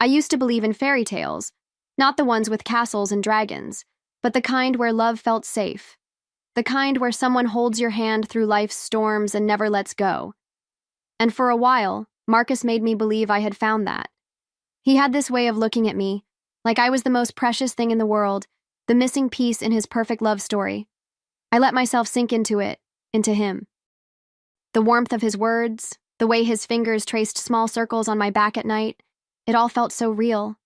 I used to believe in fairy tales, not the ones with castles and dragons, but the kind where love felt safe. The kind where someone holds your hand through life's storms and never lets go. And for a while, Marcus made me believe I had found that. He had this way of looking at me, like I was the most precious thing in the world, the missing piece in his perfect love story. I let myself sink into it, into him. The warmth of his words, the way his fingers traced small circles on my back at night, it all felt so real.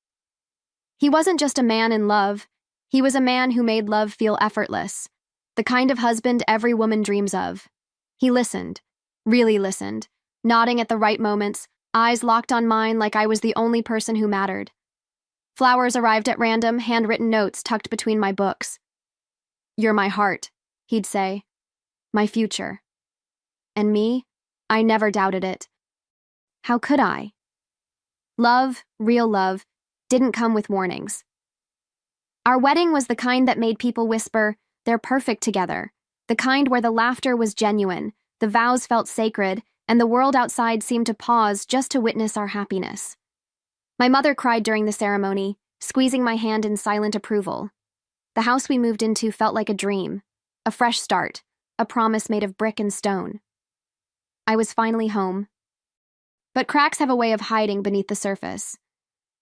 He wasn't just a man in love, he was a man who made love feel effortless, the kind of husband every woman dreams of. He listened, really listened, nodding at the right moments, eyes locked on mine like I was the only person who mattered. Flowers arrived at random, handwritten notes tucked between my books. "You're my heart," he'd say. "My future." And me? I never doubted it. How could I? Love, real love, didn't come with warnings. Our wedding was the kind that made people whisper, "They're perfect together," the kind where the laughter was genuine, the vows felt sacred, and the world outside seemed to pause just to witness our happiness. My mother cried during the ceremony, squeezing my hand in silent approval. The house we moved into felt like a dream, a fresh start, a promise made of brick and stone. I was finally home. But cracks have a way of hiding beneath the surface.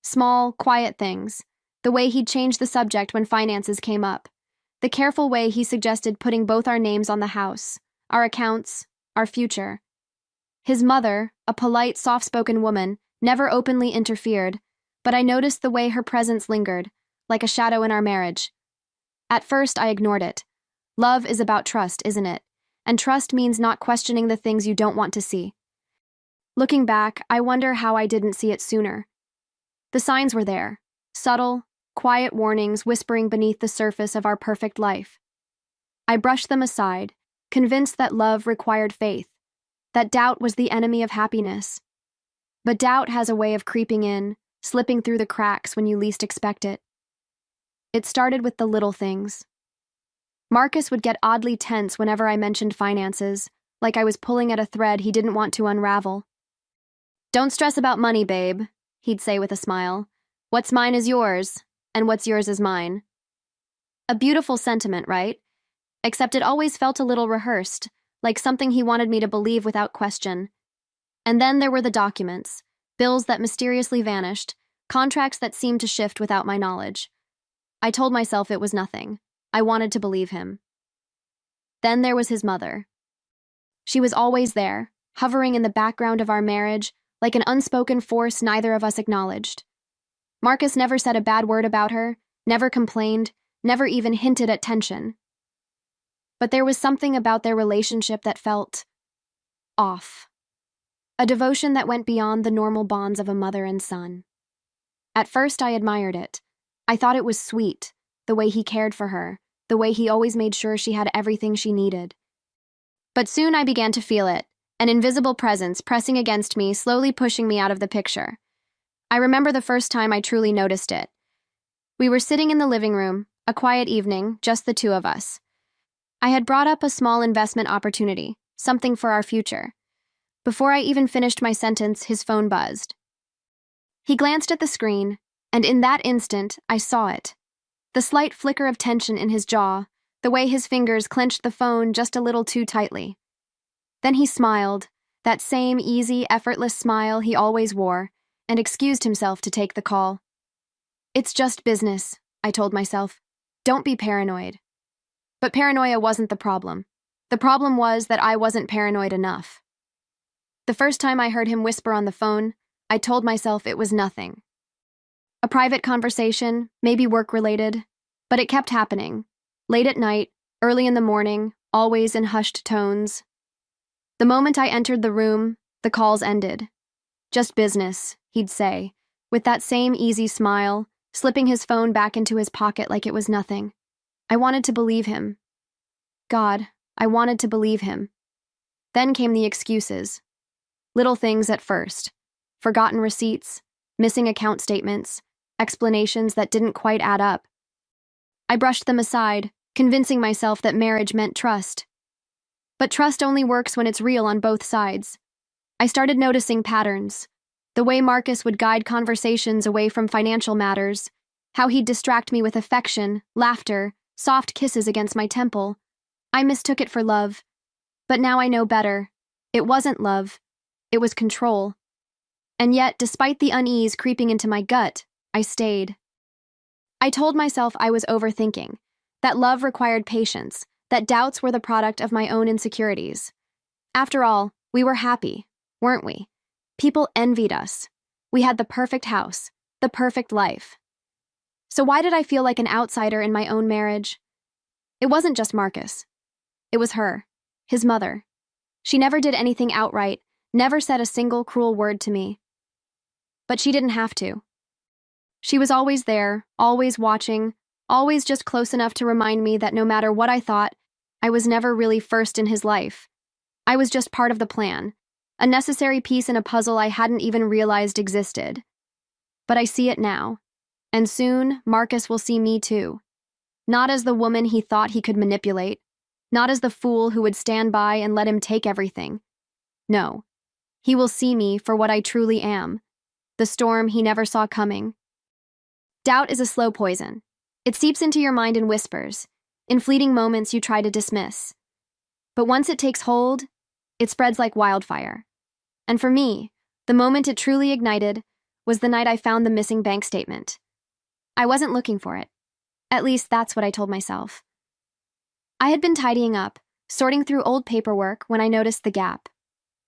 Small, quiet things, the way he'd changed the subject when finances came up, the careful way he suggested putting both our names on the house, our accounts, our future. His mother, a polite, soft-spoken woman, never openly interfered, but I noticed the way her presence lingered, like a shadow in our marriage. At first, I ignored it. Love is about trust, isn't it? And trust means not questioning the things you don't want to see. Looking back, I wonder how I didn't see it sooner. The signs were there, subtle, quiet warnings whispering beneath the surface of our perfect life. I brushed them aside, convinced that love required faith, that doubt was the enemy of happiness. But doubt has a way of creeping in, slipping through the cracks when you least expect it. It started with the little things. Marcus would get oddly tense whenever I mentioned finances, like I was pulling at a thread he didn't want to unravel. "Don't stress about money, babe," he'd say with a smile. "What's mine is yours, and what's yours is mine." A beautiful sentiment, right? Except it always felt a little rehearsed, like something he wanted me to believe without question. And then there were the documents, bills that mysteriously vanished, contracts that seemed to shift without my knowledge. I told myself it was nothing. I wanted to believe him. Then there was his mother. She was always there, hovering in the background of our marriage, like an unspoken force neither of us acknowledged. Marcus never said a bad word about her, never complained, never even hinted at tension. But there was something about their relationship that felt off. A devotion that went beyond the normal bonds of a mother and son. At first, I admired it. I thought it was sweet, the way he cared for her, the way he always made sure she had everything she needed. But soon I began to feel it, an invisible presence pressing against me, slowly pushing me out of the picture. I remember the first time I truly noticed it. We were sitting in the living room, a quiet evening, just the two of us. I had brought up a small investment opportunity, something for our future. Before I even finished my sentence, his phone buzzed. He glanced at the screen, and in that instant, I saw it. The slight flicker of tension in his jaw, the way his fingers clenched the phone just a little too tightly. Then he smiled, that same easy, effortless smile he always wore, and excused himself to take the call. "It's just business," I told myself. "Don't be paranoid." But paranoia wasn't the problem. The problem was that I wasn't paranoid enough. The first time I heard him whisper on the phone, I told myself it was nothing. A private conversation, maybe work-related, but it kept happening. Late at night, early in the morning, always in hushed tones. The moment I entered the room, the calls ended. "Just business," he'd say, with that same easy smile, slipping his phone back into his pocket like it was nothing. I wanted to believe him. God, I wanted to believe him. Then came the excuses. Little things at first. Forgotten receipts, missing account statements, explanations that didn't quite add up. I brushed them aside, convincing myself that marriage meant trust. But trust only works when it's real on both sides. I started noticing patterns. The The way Marcus would guide conversations away from financial matters, how he'd distract me with affection, laughter, soft kisses against my temple. I mistook it for love. But now I know better. It wasn't love. It was control. And yet, despite the unease creeping into my gut, I stayed. I told myself I was overthinking, that love required patience, that doubts were the product of my own insecurities. After all, we were happy, weren't we? People envied us. We had the perfect house, the perfect life. So why did I feel like an outsider in my own marriage? It wasn't just Marcus. It was her, his mother. She never did anything outright, never said a single cruel word to me. But she didn't have to. She was always there, always watching, always just close enough to remind me that no matter what I thought, I was never really first in his life. I was just part of the plan, a necessary piece in a puzzle I hadn't even realized existed. But I see it now, and soon Marcus will see me too. Not as the woman he thought he could manipulate, not as the fool who would stand by and let him take everything. No, he will see me for what I truly am, the storm he never saw coming. Doubt is a slow poison. It seeps into your mind in whispers, in fleeting moments you try to dismiss. But once it takes hold, it spreads like wildfire. And for me, the moment it truly ignited was the night I found the missing bank statement. I wasn't looking for it. At least that's what I told myself. I had been tidying up, sorting through old paperwork when I noticed the gap.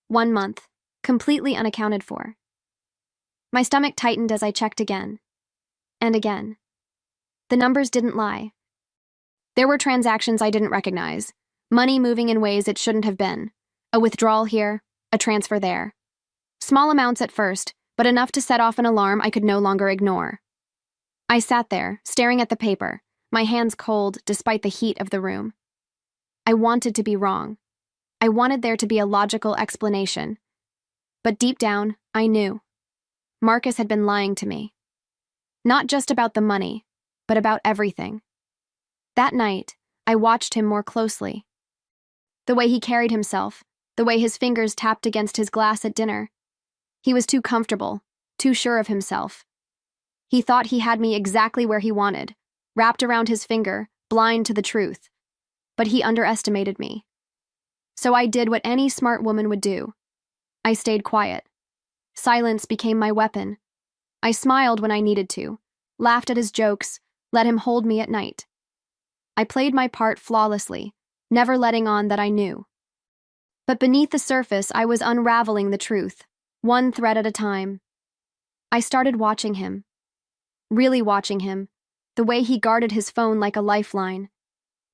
1 month, completely unaccounted for. My stomach tightened as I checked again. And again. The numbers didn't lie. There were transactions I didn't recognize, money moving in ways it shouldn't have been, a withdrawal here, a transfer there. Small amounts at first, but enough to set off an alarm I could no longer ignore. I sat there, staring at the paper, my hands cold despite the heat of the room. I wanted to be wrong. I wanted there to be a logical explanation. But deep down, I knew. Marcus had been lying to me. Not just about the money, but about everything. That night, I watched him more closely. The way he carried himself, the way his fingers tapped against his glass at dinner. He was too comfortable, too sure of himself. He thought he had me exactly where he wanted, wrapped around his finger, blind to the truth. But he underestimated me. So I did what any smart woman would do. I stayed quiet. Silence became my weapon. I smiled when I needed to, laughed at his jokes, let him hold me at night. I played my part flawlessly, never letting on that I knew. But beneath the surface, I was unraveling the truth, one thread at a time. I started watching him. Really watching him, the way he guarded his phone like a lifeline,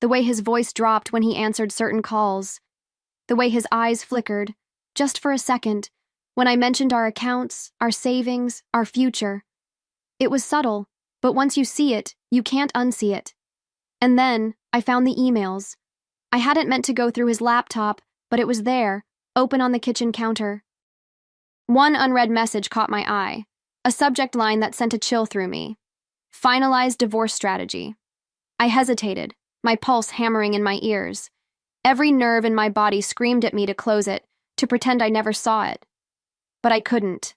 the way his voice dropped when he answered certain calls, the way his eyes flickered, just for a second, when I mentioned our accounts, our savings, our future. It was subtle, but once you see it, you can't unsee it. And then, I found the emails. I hadn't meant to go through his laptop, but it was there, open on the kitchen counter. One unread message caught my eye, a subject line that sent a chill through me. Finalized divorce strategy. I hesitated, my pulse hammering in my ears. Every nerve in my body screamed at me to close it, to pretend I never saw it. But I couldn't.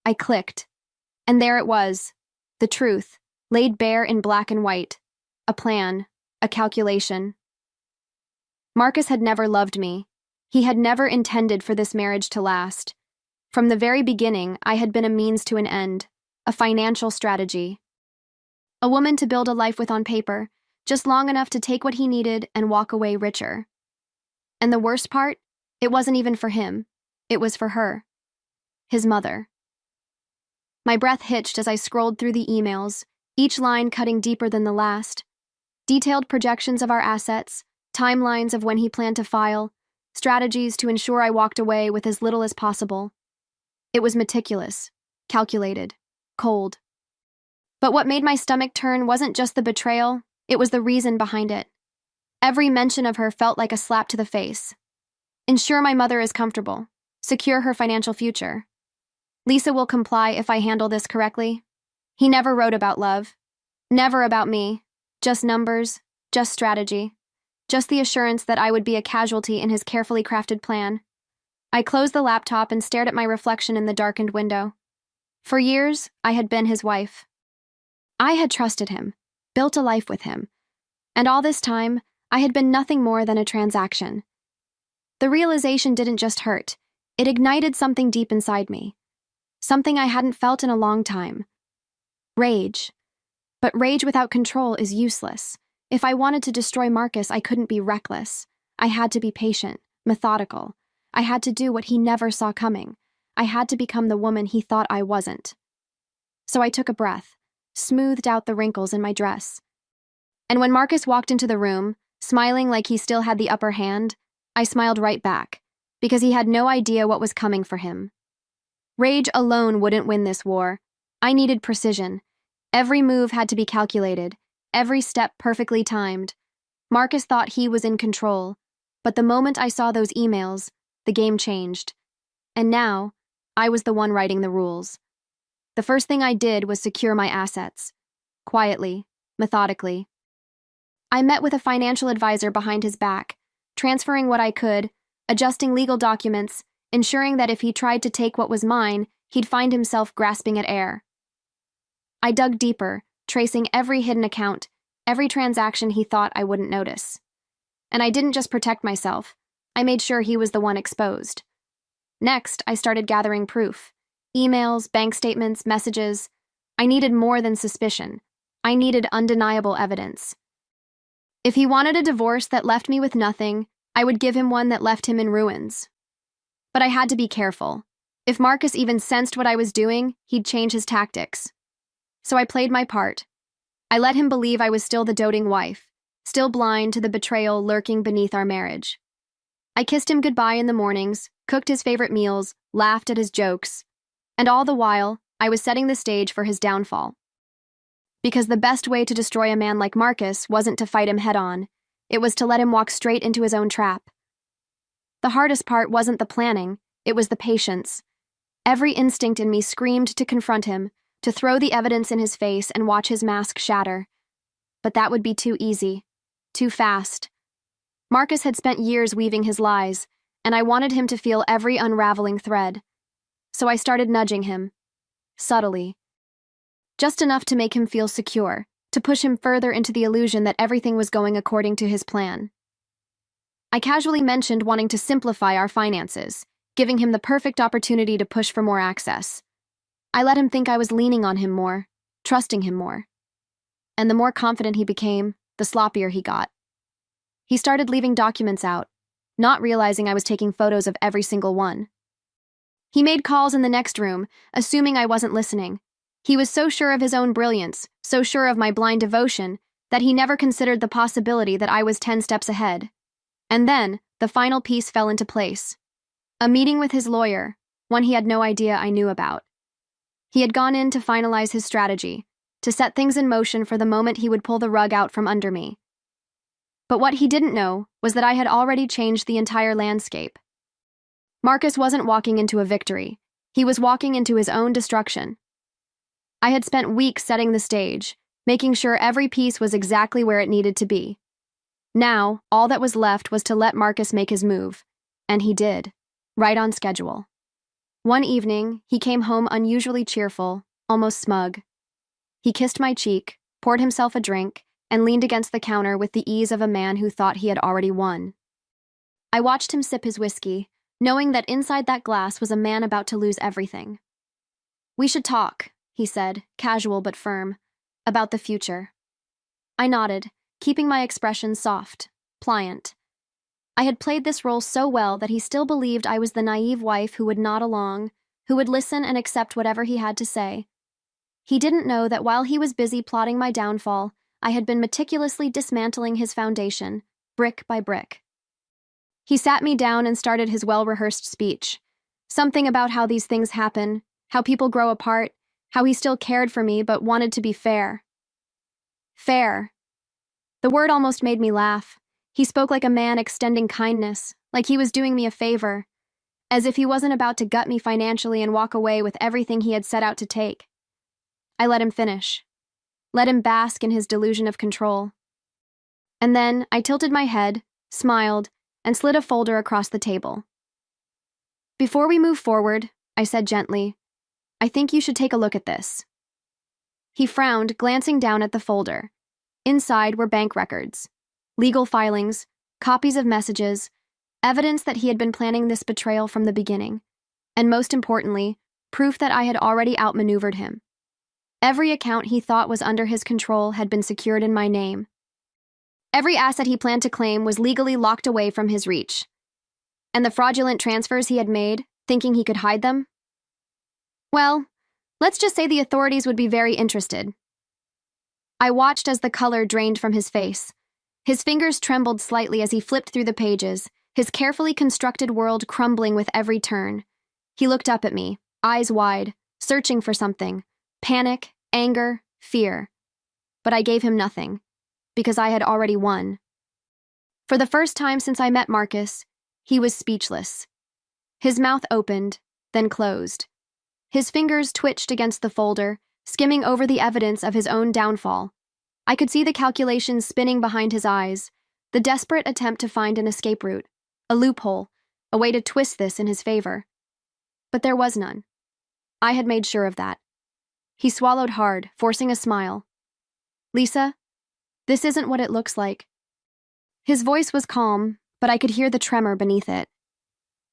I clicked. And there it was, the truth, laid bare in black and white. A plan, a calculation. Marcus had never loved me. He had never intended for this marriage to last. From the very beginning, I had been a means to an end, a financial strategy. A woman to build a life with on paper, just long enough to take what he needed and walk away richer. And the worst part? It wasn't even for him. It was for her. His mother. My breath hitched as I scrolled through the emails, each line cutting deeper than the last. Detailed projections of our assets, timelines of when he planned to file, strategies to ensure I walked away with as little as possible. It was meticulous, calculated, cold. But what made my stomach turn wasn't just the betrayal, it was the reason behind it. Every mention of her felt like a slap to the face. Ensure my mother is comfortable. Secure her financial future. Lisa will comply if I handle this correctly. He never wrote about love. Never about me. Just numbers, just strategy. Just the assurance that I would be a casualty in his carefully crafted plan. I closed the laptop and stared at my reflection in the darkened window. For years, I had been his wife. I had trusted him, built a life with him, and all this time, I had been nothing more than a transaction. The realization didn't just hurt, it ignited something deep inside me. Something I hadn't felt in a long time. Rage. But rage without control is useless. If I wanted to destroy Marcus, I couldn't be reckless. I had to be patient, methodical. I had to do what he never saw coming. I had to become the woman he thought I wasn't. So I took a breath, smoothed out the wrinkles in my dress. And when Marcus walked into the room, smiling like he still had the upper hand, I smiled right back, because he had no idea what was coming for him. Rage alone wouldn't win this war. I needed precision. Every move had to be calculated, every step perfectly timed. Marcus thought he was in control, but the moment I saw those emails, the game changed. And now, I was the one writing the rules. The first thing I did was secure my assets. Quietly, methodically. I met with a financial advisor behind his back, transferring what I could, adjusting legal documents, ensuring that if he tried to take what was mine, he'd find himself grasping at air. I dug deeper, tracing every hidden account, every transaction he thought I wouldn't notice. And I didn't just protect myself, I made sure he was the one exposed. Next, I started gathering proof. Emails, bank statements, messages. I needed more than suspicion. I needed undeniable evidence. If he wanted a divorce that left me with nothing, I would give him one that left him in ruins. But I had to be careful. If Marcus even sensed what I was doing, he'd change his tactics. So I played my part. I let him believe I was still the doting wife, still blind to the betrayal lurking beneath our marriage. I kissed him goodbye in the mornings, cooked his favorite meals, laughed at his jokes, and all the while, I was setting the stage for his downfall. Because the best way to destroy a man like Marcus wasn't to fight him head-on, it was to let him walk straight into his own trap. The hardest part wasn't the planning, it was the patience. Every instinct in me screamed to confront him, to throw the evidence in his face and watch his mask shatter. But that would be too easy, too fast. Marcus had spent years weaving his lies, and I wanted him to feel every unraveling thread. So I started nudging him, subtly. Just enough to make him feel secure, to push him further into the illusion that everything was going according to his plan. I casually mentioned wanting to simplify our finances, giving him the perfect opportunity to push for more access. I let him think I was leaning on him more, trusting him more. And the more confident he became, the sloppier he got. He started leaving documents out, not realizing I was taking photos of every single one. He made calls in the next room, assuming I wasn't listening. He was so sure of his own brilliance, so sure of my blind devotion, that he never considered the possibility that I was 10 steps ahead. And then, the final piece fell into place. A meeting with his lawyer, one he had no idea I knew about. He had gone in to finalize his strategy, to set things in motion for the moment he would pull the rug out from under me. But what he didn't know was that I had already changed the entire landscape. Marcus wasn't walking into a victory. He was walking into his own destruction. I had spent weeks setting the stage, making sure every piece was exactly where it needed to be. Now, all that was left was to let Marcus make his move. And he did, right on schedule. One evening, he came home unusually cheerful, almost smug. He kissed my cheek, poured himself a drink, and leaned against the counter with the ease of a man who thought he had already won. I watched him sip his whiskey, knowing that inside that glass was a man about to lose everything. "We should talk," he said, casual but firm, "about the future." I nodded, keeping my expression soft, pliant. I had played this role so well that he still believed I was the naive wife who would nod along, who would listen and accept whatever he had to say. He didn't know that while he was busy plotting my downfall, I had been meticulously dismantling his foundation, brick by brick. He sat me down and started his well-rehearsed speech. Something about how these things happen, how people grow apart, how he still cared for me but wanted to be fair. Fair. The word almost made me laugh. He spoke like a man extending kindness, like he was doing me a favor, as if he wasn't about to gut me financially and walk away with everything he had set out to take. I let him finish. Let him bask in his delusion of control. And then I tilted my head, smiled, and slid a folder across the table. "Before we move forward," I said gently, I think you should take a look at this. He frowned, glancing down at the folder. Inside were bank records, legal filings, copies of messages, evidence that he had been planning this betrayal from the beginning, and most importantly, proof that I had already outmaneuvered him. Every account he thought was under his control had been secured in my name. Every asset he planned to claim was legally locked away from his reach. And the fraudulent transfers he had made, thinking he could hide them? Well, let's just say the authorities would be very interested. I watched as the color drained from his face. His fingers trembled slightly as he flipped through the pages, his carefully constructed world crumbling with every turn. He looked up at me, eyes wide, searching for something. Panic, anger, fear. But I gave him nothing, because I had already won. For the first time since I met Marcus, he was speechless. His mouth opened, then closed. His fingers twitched against the folder, skimming over the evidence of his own downfall. I could see the calculations spinning behind his eyes, the desperate attempt to find an escape route, a loophole, a way to twist this in his favor. But there was none. I had made sure of that. He swallowed hard, forcing a smile. Lisa, this isn't what it looks like. His voice was calm, but I could hear the tremor beneath it.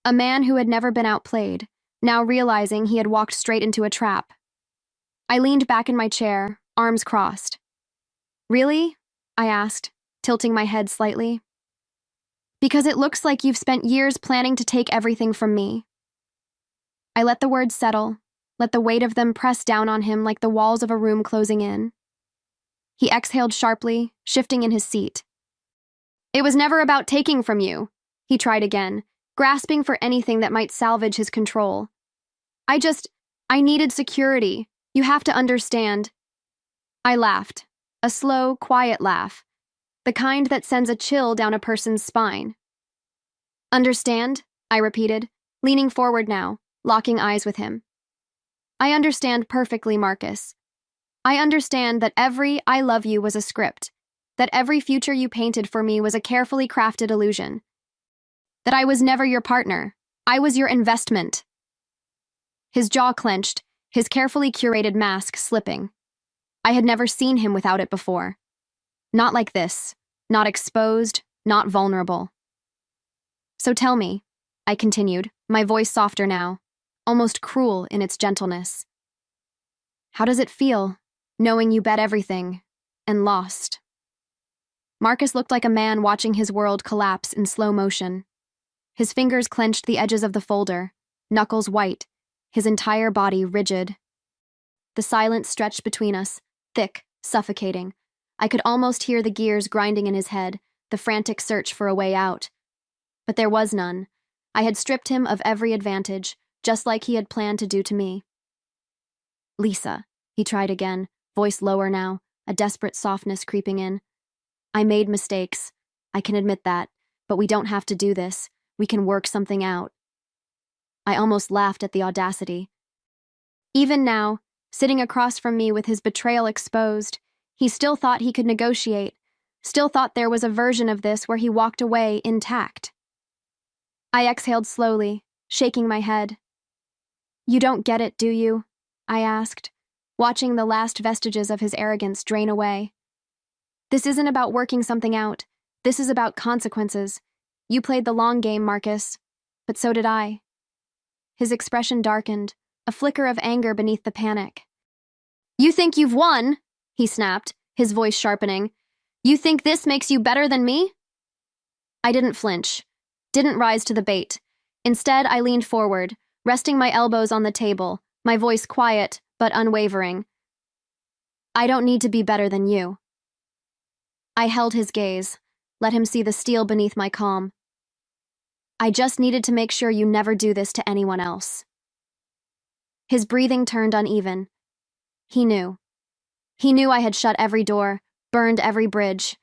A man who had never been outplayed, now realizing he had walked straight into a trap. I leaned back in my chair, arms crossed. Really? I asked, tilting my head slightly. Because it looks like you've spent years planning to take everything from me. I let the words settle, let the weight of them press down on him like the walls of a room closing in. He exhaled sharply, shifting in his seat. It was never about taking from you, he tried again, grasping for anything that might salvage his control. I needed security. You have to understand. I laughed, a slow, quiet laugh, the kind that sends a chill down a person's spine. Understand? I repeated, leaning forward now, locking eyes with him. I understand perfectly, Marcus. I understand that every I love you was a script, that every future you painted for me was a carefully crafted illusion, that I was never your partner, I was your investment. His jaw clenched, his carefully curated mask slipping. I had never seen him without it before. Not like this, not exposed, not vulnerable. So tell me, I continued, my voice softer now, almost cruel in its gentleness. How does it feel, knowing you bet everything, and lost? Marcus looked like a man watching his world collapse in slow motion. His fingers clenched the edges of the folder, knuckles white, his entire body rigid. The silence stretched between us, thick, suffocating. I could almost hear the gears grinding in his head, the frantic search for a way out. But there was none. I had stripped him of every advantage, just like he had planned to do to me. Lisa, he tried again, voice lower now, a desperate softness creeping in. I made mistakes. I can admit that, but we don't have to do this. We can work something out. I almost laughed at the audacity. Even now, sitting across from me with his betrayal exposed, he still thought he could negotiate, still thought there was a version of this where he walked away intact. I exhaled slowly, shaking my head. You don't get it, do you? I asked, watching the last vestiges of his arrogance drain away. This isn't about working something out. This is about consequences. You played the long game, Marcus, but so did I. His expression darkened, a flicker of anger beneath the panic. You think you've won? He snapped, his voice sharpening. You think this makes you better than me? I didn't flinch, didn't rise to the bait. Instead, I leaned forward, resting my elbows on the table, my voice quiet but unwavering. I don't need to be better than you. I held his gaze, let him see the steel beneath my calm. I just needed to make sure you never do this to anyone else. His breathing turned uneven. He knew. He knew I had shut every door, burned every bridge.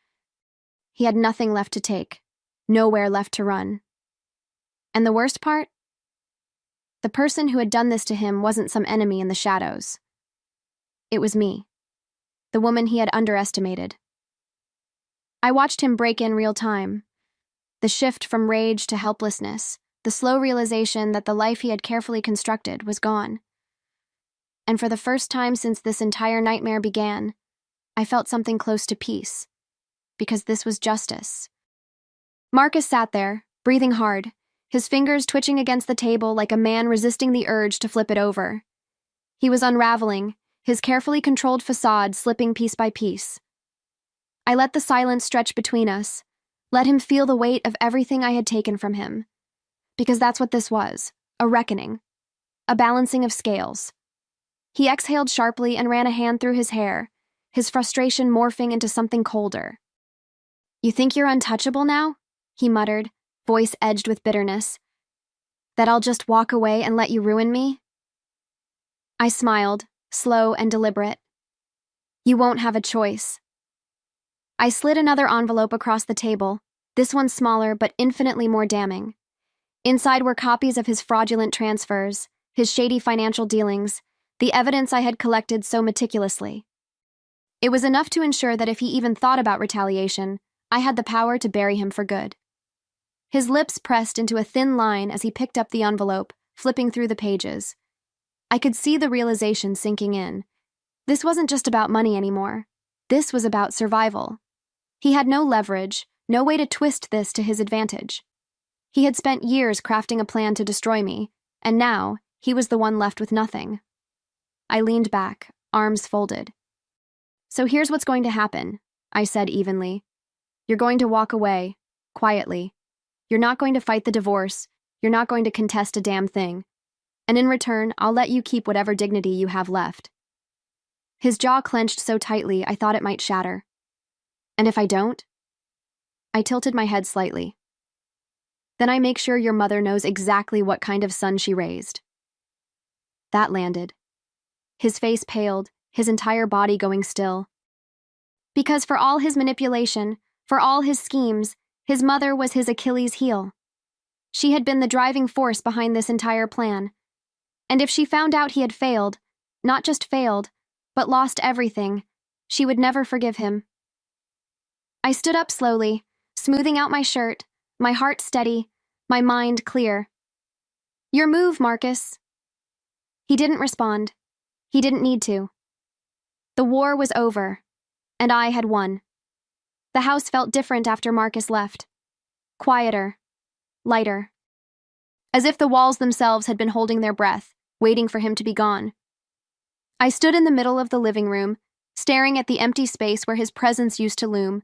He had nothing left to take, nowhere left to run. And the worst part? The person who had done this to him wasn't some enemy in the shadows. It was me, the woman he had underestimated. I watched him break in real time. The shift from rage to helplessness, the slow realization that the life he had carefully constructed was gone. and for the first time since this entire nightmare began, I felt something close to peace, because this was justice. Marcus sat there, breathing hard, his fingers twitching against the table like a man resisting the urge to flip it over. He was unraveling, his carefully controlled facade slipping piece by piece. I let the silence stretch between us, let him feel the weight of everything I had taken from him. Because that's what this was, a reckoning, a balancing of scales. He exhaled sharply and ran a hand through his hair, his frustration morphing into something colder. "You think you're untouchable now?" he muttered, voice edged with bitterness. "That I'll just walk away and let you ruin me?" I smiled, slow and deliberate. "You won't have a choice." I slid another envelope across the table, this one smaller but infinitely more damning. Inside were copies of his fraudulent transfers, his shady financial dealings, the evidence I had collected so meticulously. It was enough to ensure that if he even thought about retaliation, I had the power to bury him for good. His lips pressed into a thin line as he picked up the envelope, flipping through the pages. I could see the realization sinking in. This wasn't just about money anymore. This was about survival. He had no leverage, no way to twist this to his advantage. He had spent years crafting a plan to destroy me, and now he was the one left with nothing. I leaned back, arms folded. "So here's what's going to happen," I said evenly. "You're going to walk away, quietly. You're not going to fight the divorce. You're not going to contest a damn thing. And in return, I'll let you keep whatever dignity you have left." His jaw clenched so tightly I thought it might shatter. "And if I don't?" I tilted my head slightly. "Then I make sure your mother knows exactly what kind of son she raised." That landed. His face paled, his entire body going still. Because for all his manipulation, for all his schemes, his mother was his Achilles heel. She had been the driving force behind this entire plan. And if she found out he had failed, not just failed, but lost everything, she would never forgive him. I stood up slowly, smoothing out my shirt, my heart steady, my mind clear. "Your move, Marcus." He didn't respond. He didn't need to. The war was over, and I had won. The house felt different after Marcus left. Quieter, lighter. As if the walls themselves had been holding their breath, waiting for him to be gone. I stood in the middle of the living room, staring at the empty space where his presence used to loom,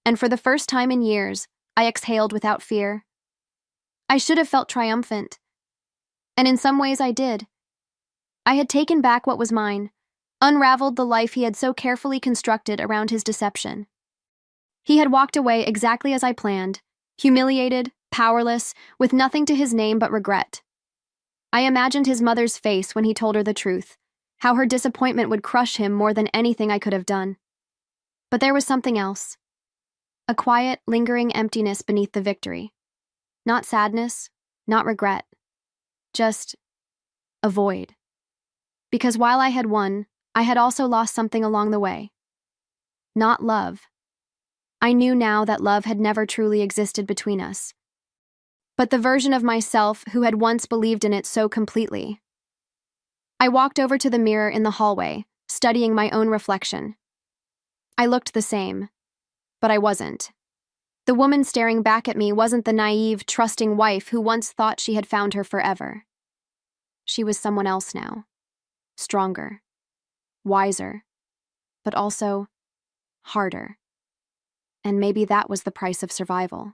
and for the first time in years, I exhaled without fear. I should have felt triumphant. And in some ways I did. I had taken back what was mine, unraveled the life he had so carefully constructed around his deception. He had walked away exactly as I planned, humiliated, powerless, with nothing to his name but regret. I imagined his mother's face when he told her the truth, how her disappointment would crush him more than anything I could have done. But there was something else. A quiet, lingering emptiness beneath the victory. Not sadness, not regret. Just a void. Because while I had won, I had also lost something along the way. Not love. I knew now that love had never truly existed between us. But the version of myself who had once believed in it so completely. I walked over to the mirror in the hallway, studying my own reflection. I looked the same, but I wasn't. The woman staring back at me wasn't the naive, trusting wife who once thought she had found her forever. She was someone else now. Stronger, wiser, but also harder. And maybe that was the price of survival.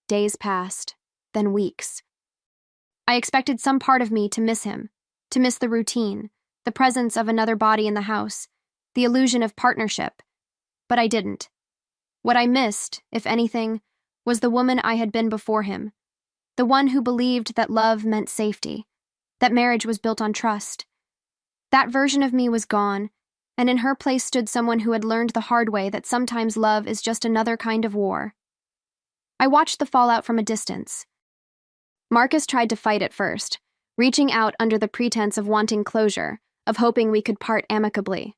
Days passed, then weeks. I expected some part of me to miss him, to miss the routine, the presence of another body in the house, the illusion of partnership. But I didn't. What I missed, if anything, was the woman I had been before him, the one who believed that love meant safety, that marriage was built on trust. That version of me was gone, and in her place stood someone who had learned the hard way that sometimes love is just another kind of war. I watched the fallout from a distance. Marcus tried to fight at first, reaching out under the pretense of wanting closure, of hoping we could part amicably.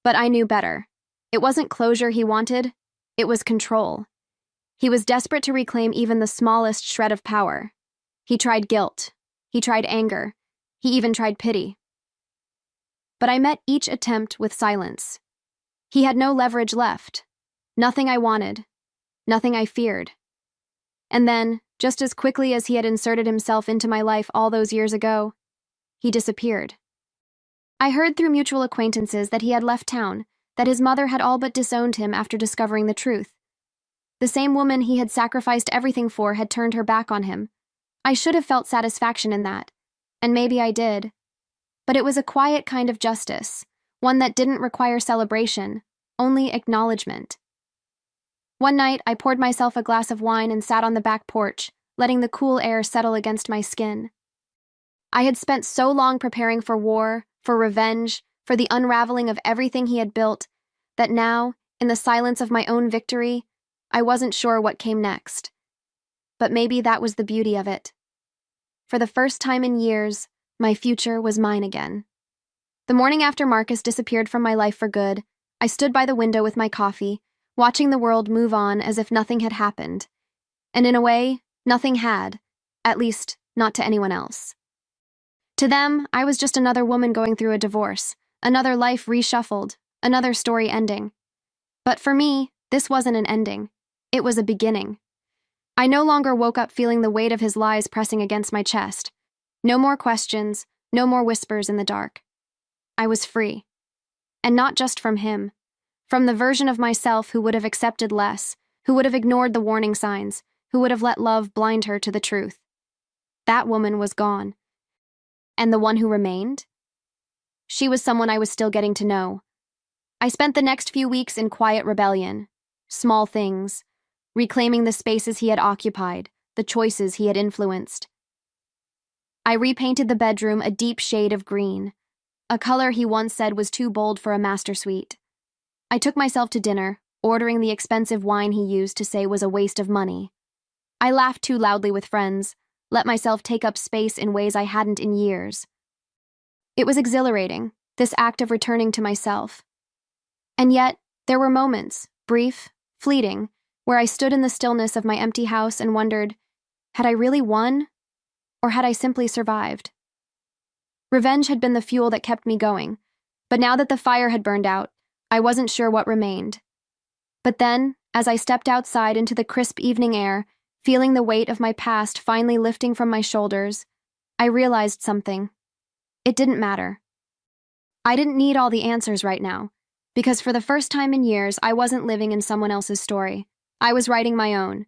But I knew better. It wasn't closure he wanted, it was control. He was desperate to reclaim even the smallest shred of power. He tried guilt. He tried anger. He even tried pity. but I met each attempt with silence. He had no leverage left. Nothing I wanted. Nothing I feared. And then, just as quickly as he had inserted himself into my life all those years ago, he disappeared. I heard through mutual acquaintances that he had left town, that his mother had all but disowned him after discovering the truth. The same woman he had sacrificed everything for had turned her back on him. I should have felt satisfaction in that, and maybe I did. But it was a quiet kind of justice, one that didn't require celebration, only acknowledgement. One night, I poured myself a glass of wine and sat on the back porch, letting the cool air settle against my skin. I had spent so long preparing for war, for revenge, for the unraveling of everything he had built, that now, in the silence of my own victory, I wasn't sure what came next. But maybe that was the beauty of it. For the first time in years, my future was mine again. The morning after Marcus disappeared from my life for good, I stood by the window with my coffee, watching the world move on as if nothing had happened. And in a way, nothing had, at least not to anyone else. To them, I was just another woman going through a divorce, another life reshuffled, another story ending. But for me, this wasn't an ending. It was a beginning. I no longer woke up feeling the weight of his lies pressing against my chest. No more questions, no more whispers in the dark. I was free. And not just from him. From the version of myself who would have accepted less, who would have ignored the warning signs, who would have let love blind her to the truth. That woman was gone. And the one who remained? She was someone I was still getting to know. I spent the next few weeks in quiet rebellion, small things, reclaiming the spaces he had occupied, the choices he had influenced. I repainted the bedroom a deep shade of green, a color he once said was too bold for a master suite. I took myself to dinner, ordering the expensive wine he used to say was a waste of money. I laughed too loudly with friends, let myself take up space in ways I hadn't in years. It was exhilarating, this act of returning to myself. And yet, there were moments, brief, fleeting, where I stood in the stillness of my empty house and wondered, had I really won? Or had I simply survived? Revenge had been the fuel that kept me going, but now that the fire had burned out, I wasn't sure what remained. But then, as I stepped outside into the crisp evening air, feeling the weight of my past finally lifting from my shoulders, I realized something. It didn't matter. I didn't need all the answers right now, because for the first time in years, I wasn't living in someone else's story. I was writing my own,